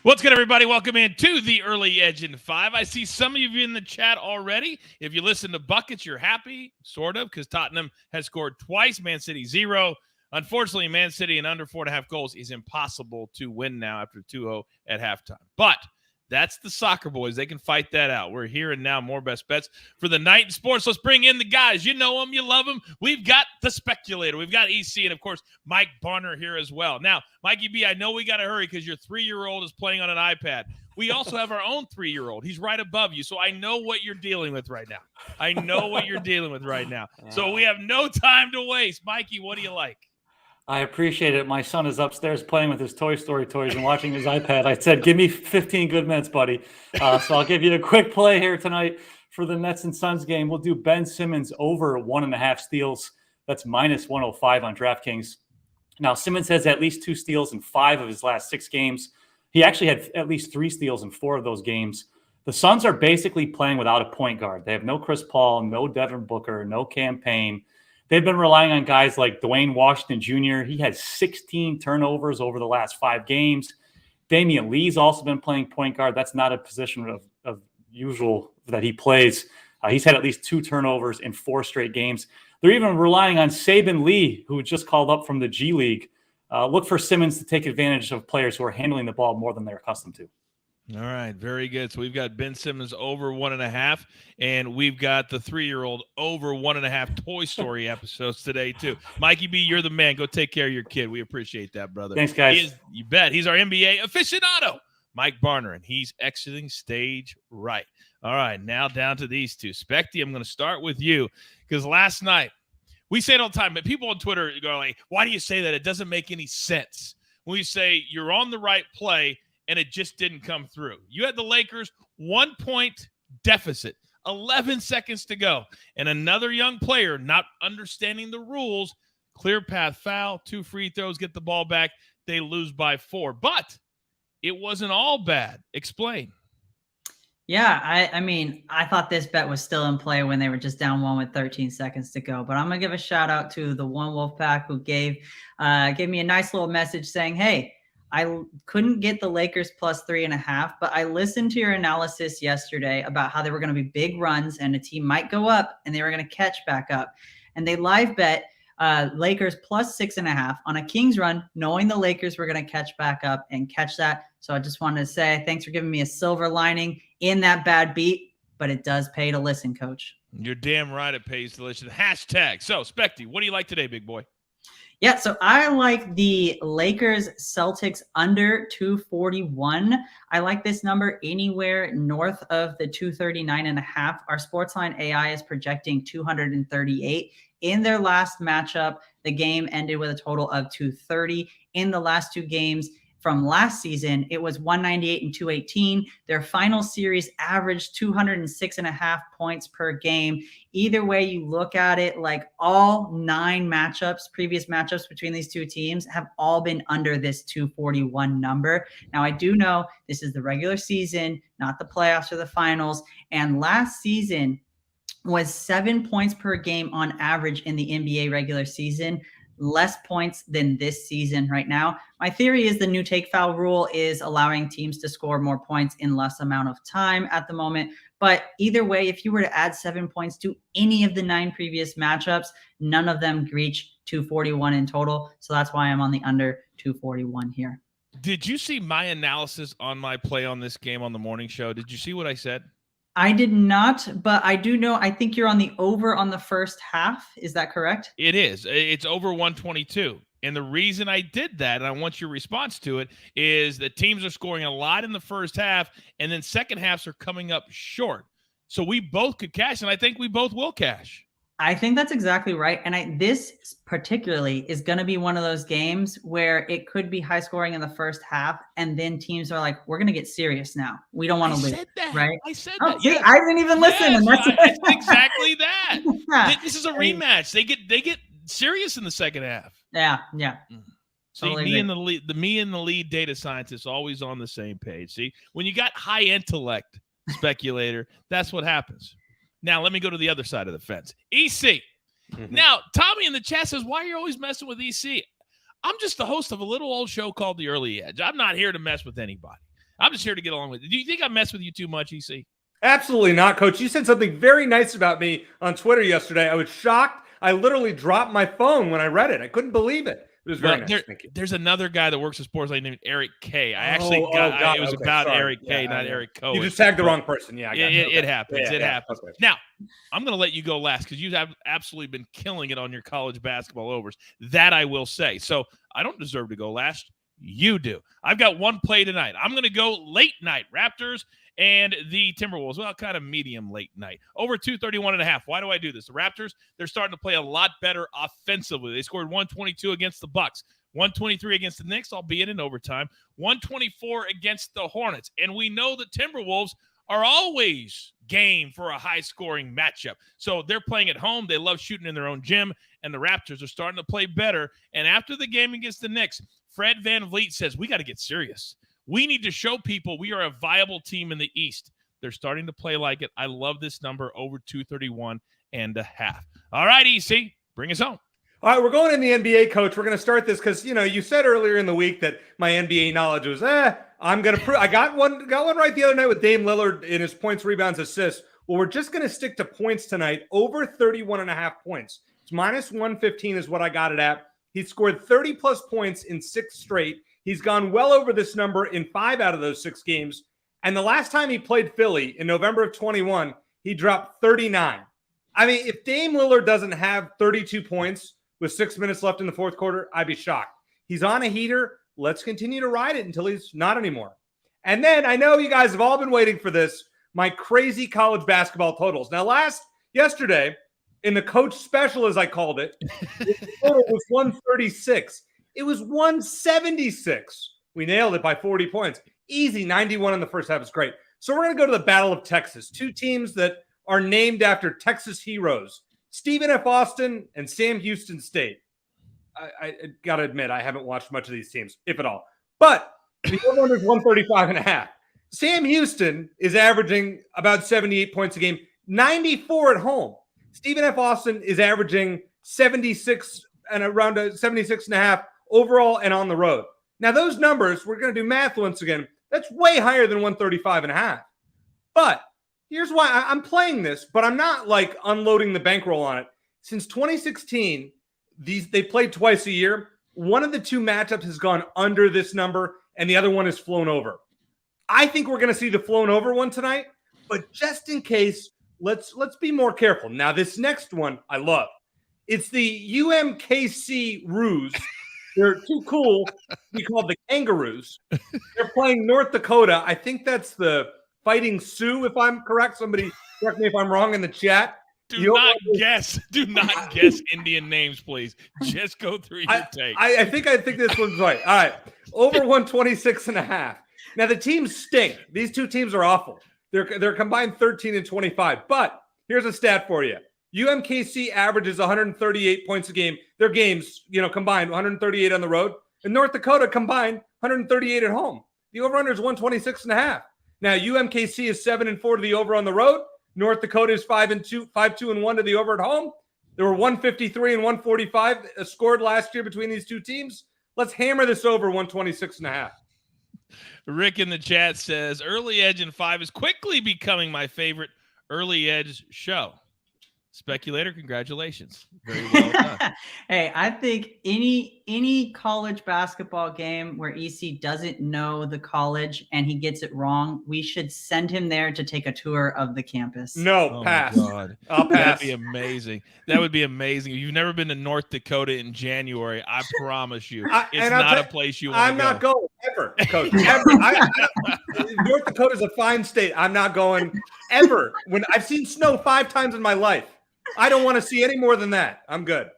What's good, everybody? Welcome in to the Early Edge in 5. I see some of you in the chat already. If you listen to Buckets, you're happy, sort of, because Tottenham has scored twice, Man City 0. Unfortunately, Man City in under 4.5 goals is impossible to win now after 2-0 at halftime. But that's the soccer boys. They can fight that out. We're here and now. More best bets for the night in sports. Let's bring in the guys. You know them. You love them. We've got the speculator. We've got EC and, of course, Mike Barner here as well. Now, Mikey B, I know we got to hurry because your 3-year-old is playing on an iPad. We also have our own 3-year-old. He's right above you, so I know what you're dealing with right now. So we have no time to waste. Mikey, what do you like? I appreciate it. My son is upstairs playing with his Toy Story toys and watching his iPad. I said, give me 15 good minutes, buddy. So I'll give you a quick play here tonight for the Nets and Suns game. We'll do Ben Simmons over 1.5 steals. That's minus 105 on DraftKings. Now, Simmons has at least 2 steals in 5 of his last 6 games. He actually had at least 3 steals in 4 of those games. The Suns are basically playing without a point guard. They have no Chris Paul, no Devin Booker, no Cam Payne. They've been relying on guys like Dwayne Washington Jr. He had 16 turnovers over the last 5 games. Damian Lee's also been playing point guard. That's not a position of usual that he plays. He's had at least 2 turnovers in 4 straight games. They're even relying on Saban Lee, who just called up from the G League. Look for Simmons to take advantage of players who are handling the ball more than they're accustomed to. All right, very good. So we've got Ben Simmons over 1.5, and we've got the 3-year-old over 1.5 Toy Story episodes today, too. Mikey B, you're the man. Go take care of your kid. We appreciate that, brother. Thanks, guys. You bet. He's our NBA aficionado, Mike Barner, and he's exiting stage right. All right, now down to these two. Specty, I'm going to start with you, because last night, we say it all the time, but people on Twitter go like, why do you say that? It doesn't make any sense. When we say you're on the right play, and it just didn't come through. You had the Lakers 1-point deficit, 11 seconds to go, and another young player not understanding the rules, clear path foul, 2 free throws, get the ball back, they lose by 4. But it wasn't all bad. Explain. Yeah, I mean, I thought this bet was still in play when they were just down 1 with 13 seconds to go. But I'm going to give a shout out to the One Wolfpack who gave me a nice little message saying, hey, I couldn't get the Lakers plus 3.5, but I listened to your analysis yesterday about how they were going to be big runs and a team might go up and they were going to catch back up. And they live bet Lakers plus 6.5 on a Kings run, knowing the Lakers were going to catch back up and catch that. So I just wanted to say thanks for giving me a silver lining in that bad beat, but it does pay to listen, Coach. You're damn right it pays to listen. Hashtag. So, Specty, what do you like today, big boy? Yeah, so I like the Lakers Celtics under 241. I like this number anywhere north of the 239.5. Our SportsLine AI is projecting 238. In their last matchup, the game ended with a total of 230. In the last 2 games from last season, it was 198 and 218. Their final series averaged 206.5 points per game. Either way you look at it, like all 9 matchups, previous matchups between these 2 teams have all been under this 241 number. Now, I do know this is the regular season, not the playoffs or the finals. And last season was 7 points per game on average in the NBA regular season. Less points than this season right now. My theory is the new take foul rule is allowing teams to score more points in less amount of time at the moment. But either way, if you were to add 7 points to any of the 9 previous matchups, none of them reach 241 in total. So that's why I'm on the under 241 here. Did you see my analysis on my play on this game on the morning show? Did you see what I said? I did not, but I do know, I think you're on the over on the first half. Is that correct? It is. It's over 122. And the reason I did that, and I want your response to it, is that teams are scoring a lot in the first half, and then second halves are coming up short. So we both could cash, and I think we both will cash. I think that's exactly right. And this particularly is going to be one of those games where it could be high scoring in the first half. And then teams are like, we're going to get serious now. We don't want to lose. I said that. Right? I said that. See, I didn't even listen. Yes, and that's it's exactly that. Yeah. This is a rematch. They get serious in the second half. Yeah. See, totally me and the lead data scientist always on the same page. See, when you got high intellect speculator, that's what happens. Now, let me go to the other side of the fence. EC. Now, Tommy in the chat says, why are you always messing with EC? I'm just the host of a little old show called The Early Edge. I'm not here to mess with anybody. I'm just here to get along with it. Do you think I mess with you too much, EC? Absolutely not, Coach. You said something very nice about me on Twitter yesterday. I was shocked. I literally dropped my phone when I read it. I couldn't believe it. It was very nice. Thank you. There's another guy that works at SportsLine named Eric K. I actually it was about sorry. Eric K, not Eric Cohen. You just tagged the wrong person. Yeah, it happens. Yeah, it happens. Okay. Now, I'm going to let you go last because you have absolutely been killing it on your college basketball overs. That I will say. So I don't deserve to go last. You do. I've got one play tonight. I'm going to go late night Raptors and the Timberwolves. Well, kind of medium late night. Over 231.5. Why do I do this? The Raptors, they're starting to play a lot better offensively. They scored 122 against the Bucks, 123 against the Knicks, albeit in overtime, 124 against the Hornets. And we know the Timberwolves are always game for a high-scoring matchup. So they're playing at home. They love shooting in their own gym, and the Raptors are starting to play better. And after the game against the Knicks, Fred VanVleet says, we got to get serious. We need to show people we are a viable team in the East. They're starting to play like it. I love this number, over 231.5. All right, EC, bring us home. All right, we're going in the NBA, Coach. We're going to start this because, you said earlier in the week that my NBA knowledge was, I'm going to prove. I got one right the other night with Dame Lillard in his points, rebounds, assists. Well, we're just going to stick to points tonight, over 31.5 points. It's minus 115 is what I got it at. He scored 30-plus points in 6 straight. He's gone well over this number in 5 out of those 6 games. And the last time he played Philly in November of 21, he dropped 39. I mean, if Dame Lillard doesn't have 32 points with 6 minutes left in the fourth quarter, I'd be shocked. He's on a heater. Let's continue to ride it until he's not anymore. And then I know you guys have all been waiting for this, my crazy college basketball totals. Now, yesterday, in the coach special, as I called it, the total was 136. It was 176. We nailed it by 40 points. Easy, 91 in the first half is great. So we're going to go to the Battle of Texas. 2 teams that are named after Texas heroes, Stephen F. Austin and Sam Houston State. I got to admit, I haven't watched much of these teams, if at all. But the over-under is 135.5. Sam Houston is averaging about 78 points a game, 94 at home. Stephen F. Austin is averaging 76 and around 76.5 overall and on the road. Now, those numbers, we're going to do math once again. That's way higher than 135.5. But here's why I'm playing this, but I'm not like unloading the bankroll on it. Since 2016, they played twice a year. One of the 2 matchups has gone under this number, and the other one has flown over. I think we're going to see the flown over one tonight, but just in case, let's be more careful. Now, this next one I love. It's the UMKC Roos. They're too cool to be called the Kangaroos. They're playing North Dakota. I think that's the Fighting Sioux, if I'm correct. Somebody correct me if I'm wrong in the chat. Do not guess Indian names, please. Just go through your take. I think this one's right. All right. Over 126.5. Now, the teams stink. These 2 teams are awful. They're combined 13 and 25. But here's a stat for you. UMKC averages 138 points a game. Their games, combined 138 on the road. And North Dakota combined 138 at home. The over-under is 126.5. Now, UMKC is 7-4 to the over on the road. North Dakota is 5-2-1 to the over at home. There were 153 and 145 scored last year between these 2 teams. Let's hammer this over 126.5. Rick in the chat says, Early Edge in 5 is quickly becoming my favorite Early Edge show. Speculator, congratulations. Very well done. Hey, I think any college basketball game where EC doesn't know the college and he gets it wrong, we should send him there to take a tour of the campus. No, pass. God. I'll pass. That'd be amazing. That would be amazing. If you've never been to North Dakota in January, I promise you, it's not a place you want to go. I'm not going ever, Coach. Ever. North Dakota's a fine state. I'm not going ever. When I've seen snow 5 times in my life. I don't want to see any more than that. I'm good.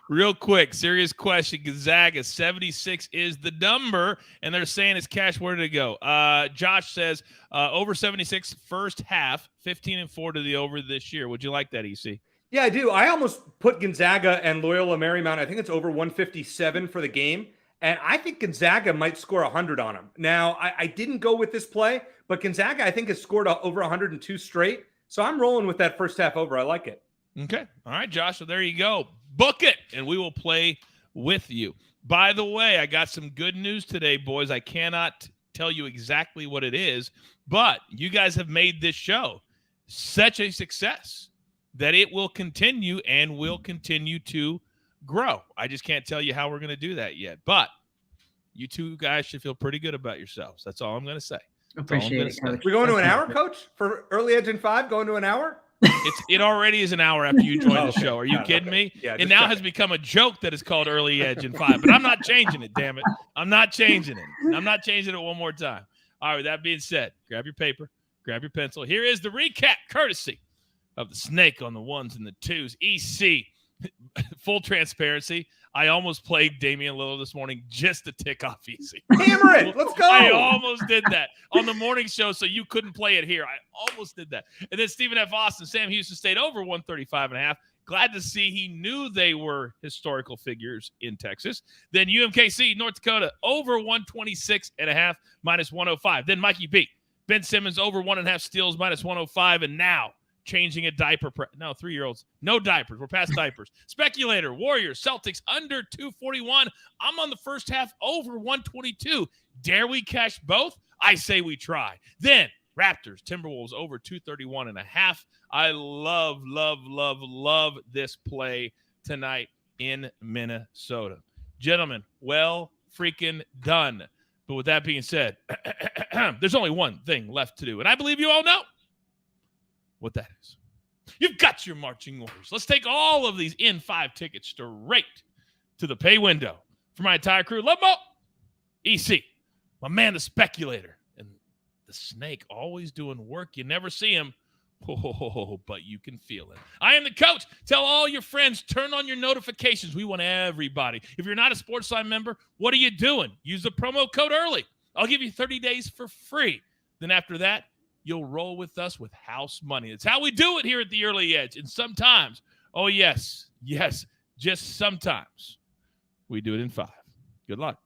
Real quick, serious question. Gonzaga, 76 is the number, and they're saying it's cash. Where did it go? Josh says over 76 first half, 15-4 to the over this year. Would you like that, EC? Yeah, I do. I almost put Gonzaga and Loyola Marymount. I think it's over 157 for the game, and I think Gonzaga might score 100 on them. Now, I didn't go with this play, but Gonzaga, I think, has scored over 102 straight, so I'm rolling with that first half over. I like it. Okay. All right, Josh. So there you go. Book it, and we will play with you. By the way, I got some good news today, boys. I cannot tell you exactly what it is, but you guys have made this show such a success that it will continue and will continue to grow. I just can't tell you how we're going to do that yet, but you two guys should feel pretty good about yourselves. That's all I'm going to say. Appreciate it, Coach. We're going to an hour, Coach, for Early Edge in 5, going to an hour? It already is an hour after you join the show. Are you kidding me? Yeah, it now has become a joke that is called Early Edge in 5, but I'm not changing it, damn it. I'm not changing it. I'm not changing it one more time. All right, with that being said, grab your paper, grab your pencil. Here is the recap, courtesy of the snake on the ones and the twos. EC, full transparency. I almost played Damian Lillard this morning just to tick off EC. Hammer it. Let's go. I almost did that on the morning show, so you couldn't play it here. I almost did that. And then Stephen F. Austin, Sam Houston State over 135.5. Glad to see he knew they were historical figures in Texas. Then UMKC, North Dakota, over 126.5, minus 105. Then Mikey B, Ben Simmons, over 1.5 steals, minus 105. And now changing a diaper. 3-year-olds, no diapers. We're past diapers. Speculator, Warriors, Celtics, under 241. I'm on the first half, over 122. Dare we cash both? I say we try. Then Raptors, Timberwolves, over 231.5. I love this play tonight in Minnesota. Gentlemen, well freaking done. But with that being said, there's only one thing left to do, and I believe you all know what that is. You've got your marching orders. Let's take all of these in 5 tickets straight to the pay window. For my entire crew, love Mo, EC, my man, the speculator, and the snake, always doing work. You never see him, but you can feel it. I am the coach. Tell all your friends, turn on your notifications. We want everybody. If you're not a SportsLine member, what are you doing? Use the promo code early. I'll give you 30 days for free. Then after that, you'll roll with us with house money. It's how we do it here at the Early Edge. And sometimes, oh yes, just sometimes, we do it in 5. Good luck.